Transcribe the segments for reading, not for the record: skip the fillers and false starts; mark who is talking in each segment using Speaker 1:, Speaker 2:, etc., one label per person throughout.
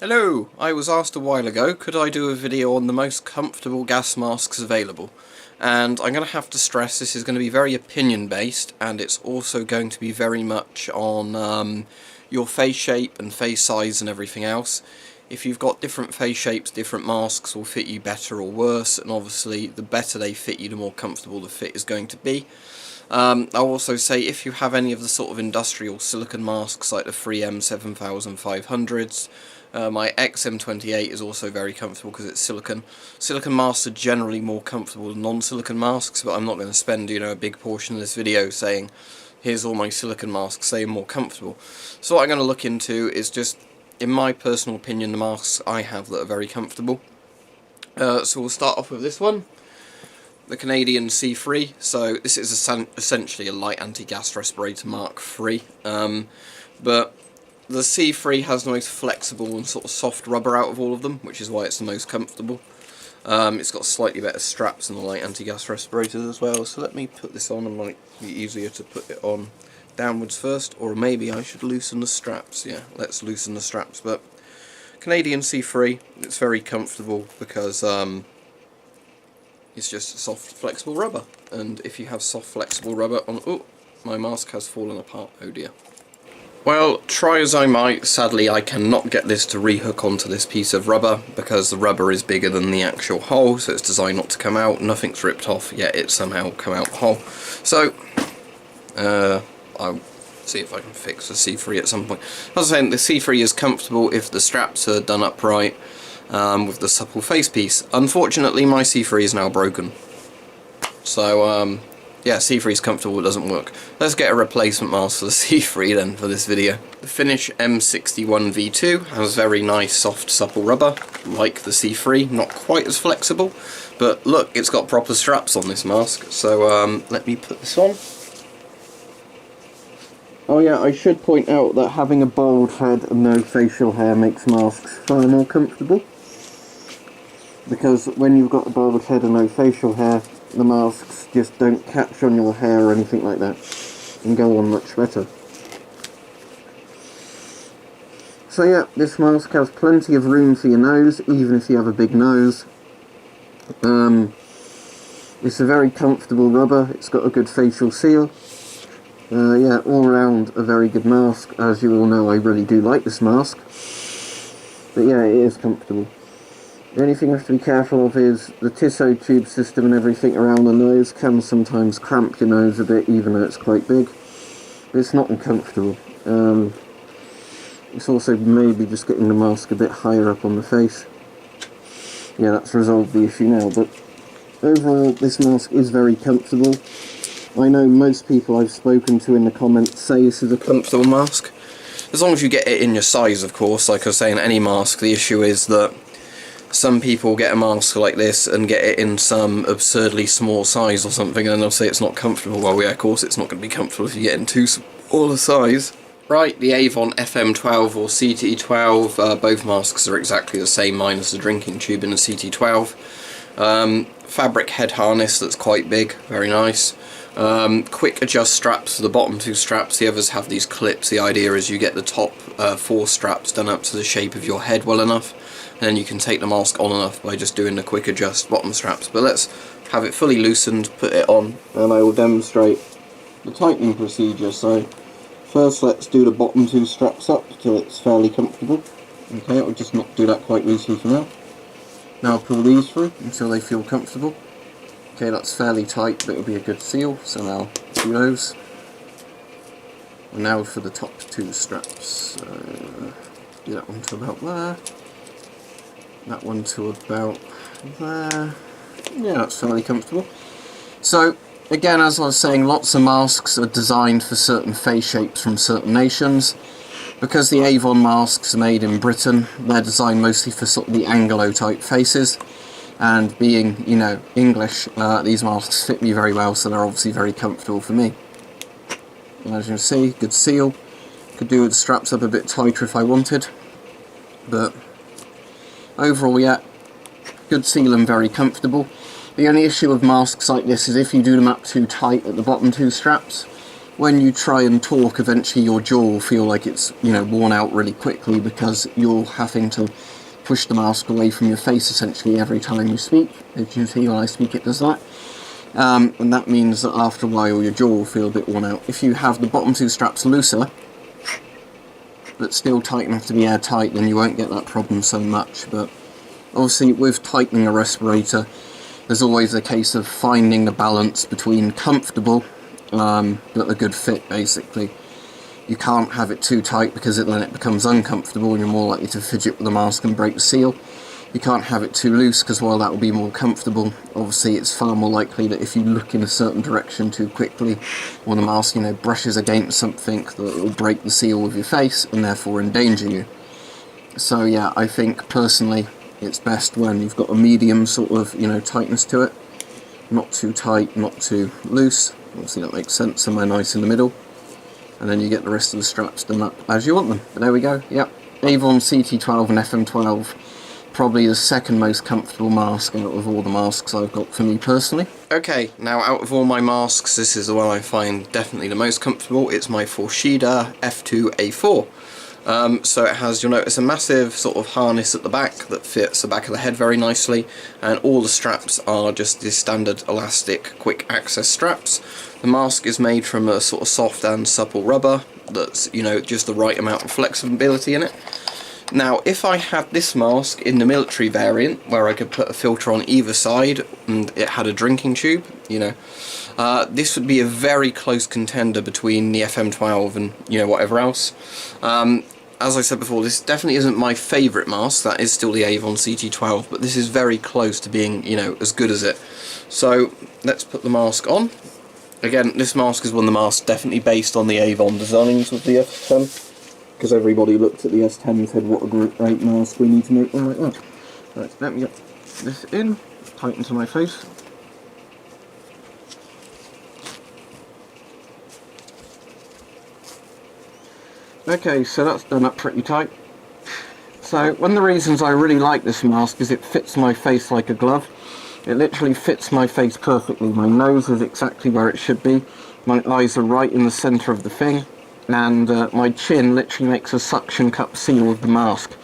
Speaker 1: Hello, I was asked a while ago could I do a video on the most comfortable gas masks available, and I'm going to have to stress this is going to be very opinion based, and it's also going to be very much on your face shape and face size and everything else. If you've got different face shapes, different masks will fit you better or worse, and obviously the better they fit you, the more comfortable the fit is going to be. I'll also say if you have any of the sort of industrial silicone masks like the 3M 7500s, my XM28 is also very comfortable because it's silicone. Silicone masks are generally more comfortable than non-silicone masks, but I'm not going to spend a big portion of this video saying here's all my silicone masks, they are more comfortable. So what I'm going to look into is just, in my personal opinion, the masks I have that are very comfortable. So we'll start off with this one, the Canadian C3. So this is essentially a light anti-gas respirator Mark III, but the C3 has the most flexible and sort of soft rubber out of all of them, which is why it's the most comfortable. It's got slightly better straps than the light anti-gas respirators as well, so let me put this on. It might be easier to put it on downwards first, or maybe I should loosen the straps. Yeah, let's loosen the straps. But Canadian C3, it's very comfortable because it's just soft, flexible rubber. And if you have soft, flexible rubber on... Oh, my mask has fallen apart, oh dear. Well, try as I might, sadly I cannot get this to rehook onto this piece of rubber because the rubber is bigger than the actual hole, so it's designed not to come out. Nothing's ripped off, yet it's somehow come out the hole. So, I'll see if I can fix the C3 at some point. As I was saying, the C3 is comfortable if the straps are done upright with the supple face piece. Unfortunately, my C3 is now broken. So, yeah, C3 is comfortable, it doesn't work. Let's get a replacement mask for the C3 then for this video. The Finnish M61 V2 has very nice soft supple rubber, like the C3, not quite as flexible, but look, it's got proper straps on this mask. So let me put this on. Oh yeah, I should point out that having a bald head and no facial hair makes masks far more comfortable. Because when you've got a bald head and no facial hair, the masks just don't catch on your hair or anything like that and go on much better. So yeah, this mask has plenty of room for your nose, even if you have a big nose. It's a very comfortable rubber, it's got a good facial seal. Yeah, all around a very good mask. As you all know, I really do like this mask. But yeah, it is comfortable. The only thing you have to be careful of is the Tissot tube system and everything around the nose can sometimes cramp your nose a bit, even though it's quite big. But it's not uncomfortable. It's also maybe just getting the mask a bit higher up on the face. Yeah, that's resolved the issue now, but overall this mask is very comfortable. I know most people I've spoken to in the comments say this is a comfortable mask. As long as you get it in your size, of course. Like I was saying, any mask, the issue is that some people get a mask like this and get it in some absurdly small size or something, and they'll say it's not comfortable. Well, yeah, of course it's not going to be comfortable if you get in too small a size. Right, the Avon FM12 or CT12, both masks are exactly the same, minus the drinking tube in the CT12. Fabric head harness that's quite big, very nice. Quick adjust straps for the bottom two straps. The others have these clips. The idea is you get the top four straps done up to the shape of your head well enough, and then you can take the mask on enough by just doing the quick adjust bottom straps. But let's have it fully loosened, put it on, and I will demonstrate the tightening procedure. So first let's do the bottom two straps up till it's fairly comfortable. Okay, I'll just not do that quite loosely for now. Now pull these through until they feel comfortable. Okay, that's fairly tight, but it'll be a good seal, so now do those. And now for the top two straps. Do that one to about there. That one to about there. Yeah, that's fairly comfortable. So, again, as I was saying, lots of masks are designed for certain face shapes from certain nations. Because the Avon masks are made in Britain, they're designed mostly for sort of the Anglo-type faces. And being, you know, English, these masks fit me very well, so they're obviously very comfortable for me. And as you can see, good seal. Could do with the straps up a bit tighter if I wanted. But overall, yeah, good seal and very comfortable. The only issue with masks like this is if you do them up too tight at the bottom two straps, when you try and talk, eventually your jaw will feel like it's, you know, worn out really quickly because you're having to push the mask away from your face essentially every time you speak. As you can see when I speak it does that. And that means that after a while your jaw will feel a bit worn out. If you have the bottom two straps looser, but still tight enough to be airtight, then you won't get that problem so much. But obviously with tightening a respirator, there's always a case of finding the balance between comfortable but a good fit, basically. You can't have it too tight because then it becomes uncomfortable and you're more likely to fidget with the mask and break the seal. You can't have it too loose because while that will be more comfortable, obviously it's far more likely that if you look in a certain direction too quickly, or the mask, you know, brushes against something, that it will break the seal with your face and therefore endanger you. So yeah, I think personally it's best when you've got a medium sort of, you know, tightness to it. Not too tight, not too loose. Obviously that makes sense, somewhere nice in the middle. And then you get the rest of the straps done up as you want them. But there we go, yep. Avon CT12 and FM12, probably the second most comfortable mask out of all the masks I've got for me personally. Okay, now out of all my masks, this is the one I find definitely the most comfortable. It's my Forshida F2A4. So it has, you'll notice, a massive sort of harness at the back that fits the back of the head very nicely, and all the straps are just the standard elastic quick access straps. The mask is made from a sort of soft and supple rubber that's, you know, just the right amount of flexibility in it. Now, if I had this mask in the military variant, where I could put a filter on either side and it had a drinking tube, you know, this would be a very close contender between the FM12 and, you know, whatever else. As I said before, this definitely isn't my favourite mask. That is still the Avon CT12, but this is very close to being, you know, as good as it. So let's put the mask on. Again, this mask is one of the masks definitely based on the Avon designs of the S10, because everybody looked at the S10 and said, what a great mask, we need to make one like that. Right, let me get this in, tighten to my face. Okay, so that's done up pretty tight. So one of the reasons I really like this mask is it fits my face like a glove. It literally fits my face perfectly. My nose is exactly where it should be. My eyes are right in the centre of the thing. And my chin literally makes a suction cup seal of the mask.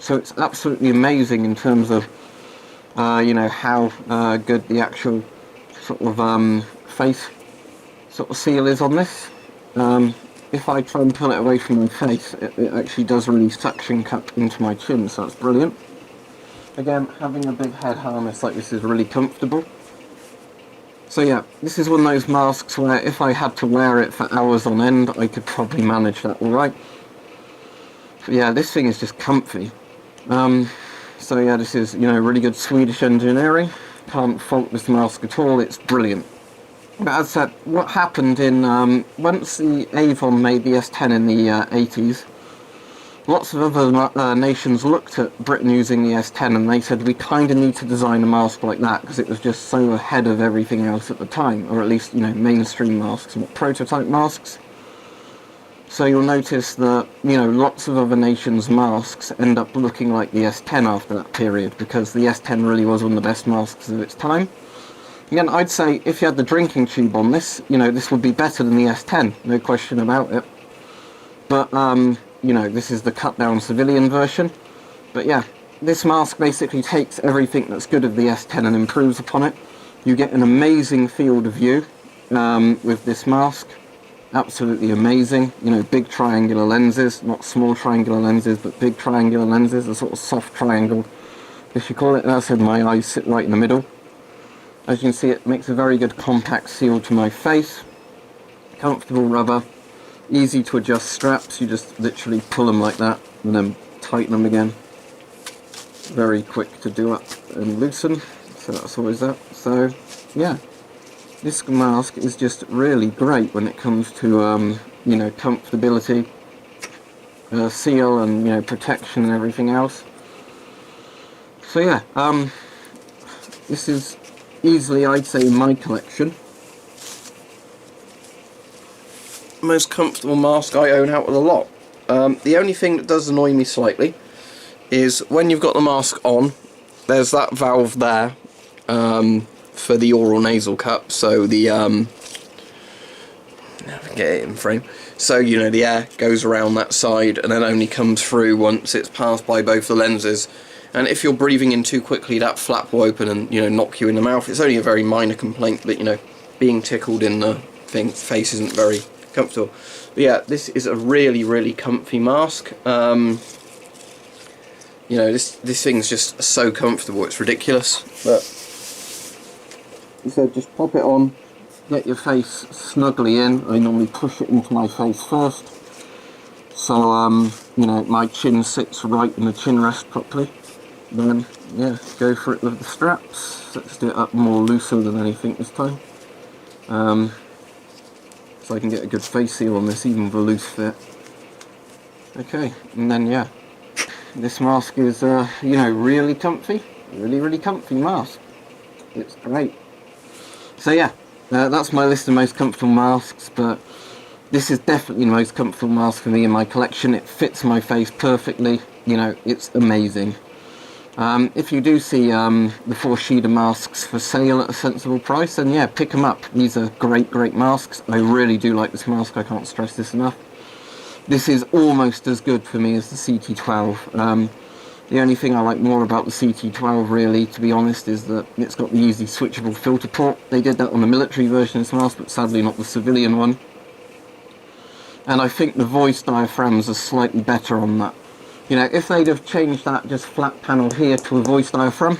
Speaker 1: So it's absolutely amazing in terms of, you know, how good the actual sort of face sort of seal is on this. If I try and pull it away from my face, it actually does really suction cup into my chin, so that's brilliant. Again, having a big head harness like this is really comfortable. So yeah, this is one of those masks where if I had to wear it for hours on end, I could probably manage that alright. But yeah, this thing is just comfy. So yeah, this is, you know, really good Swedish engineering. Can't fault this mask at all, it's brilliant. But as I said, what happened in, once the Avon made the S10 in the 80s, lots of other nations looked at Britain using the S10 and they said we kind of need to design a mask like that because it was just so ahead of everything else at the time, or at least, you know, mainstream masks, not prototype masks. So you'll notice that, you know, lots of other nations' masks end up looking like the S10 after that period because the S10 really was one of the best masks of its time. Again, I'd say if you had the drinking tube on this, you know, this would be better than the S10, no question about it. But, you know, this is the cut-down civilian version. But yeah, this mask basically takes everything that's good of the S10 and improves upon it. You get an amazing field of view with this mask. Absolutely amazing. You know, big triangular lenses, not small triangular lenses, but big triangular lenses, a sort of soft triangle, if you call it. As I said, my eyes sit right in the middle. As you can see, it makes a very good compact seal to my face. Comfortable rubber. Easy to adjust straps, you just literally pull them like that and then tighten them again. Very quick to do up and loosen, so that's always that. So yeah, this mask is just really great when it comes to you know, comfortability, seal and, you know, protection and everything else. So yeah, this is easily, I'd say, in my collection, most comfortable mask I own out of the lot. The only thing that does annoy me slightly is when you've got the mask on, there's that valve there for the oral nasal cup, so the get it in frame. So, you know, the air goes around that side and then only comes through once it's passed by both the lenses. And if you're breathing in too quickly, that flap will open and, you know, knock you in the mouth. It's only a very minor complaint, but, you know, being tickled in the face isn't very comfortable. But yeah, this is a really, really comfy mask. You know, this thing's just so comfortable, it's ridiculous. But so just pop it on, get your face snugly in. I normally push it into my face first, so you know, my chin sits right in the chin rest properly. Then yeah, go for it with the straps. Let's do it up more looser than anything this time, so I can get a good face seal on this, even with a loose fit. Okay, and then yeah, this mask is you know, really comfy, really comfy mask. It's great. So yeah, that's my list of most comfortable masks, but this is definitely the most comfortable mask for me in my collection. It fits my face perfectly, you know, it's amazing. If you do see the 4 Shida masks for sale at a sensible price, then yeah, pick them up. These are great masks. I really do like this mask, I can't stress this enough. This is almost as good for me as the CT12. The only thing I like more about the CT12, really, to be honest, is that it's got the easy switchable filter port. They did that on the military version of this mask, but sadly not the civilian one. And I think the voice diaphragms are slightly better on that. You know, if they'd have changed that just flat panel here to a voice diaphragm,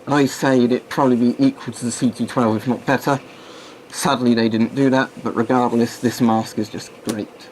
Speaker 1: I say it'd probably be equal to the CT12, if not better. Sadly they didn't do that, but regardless, this mask is just great.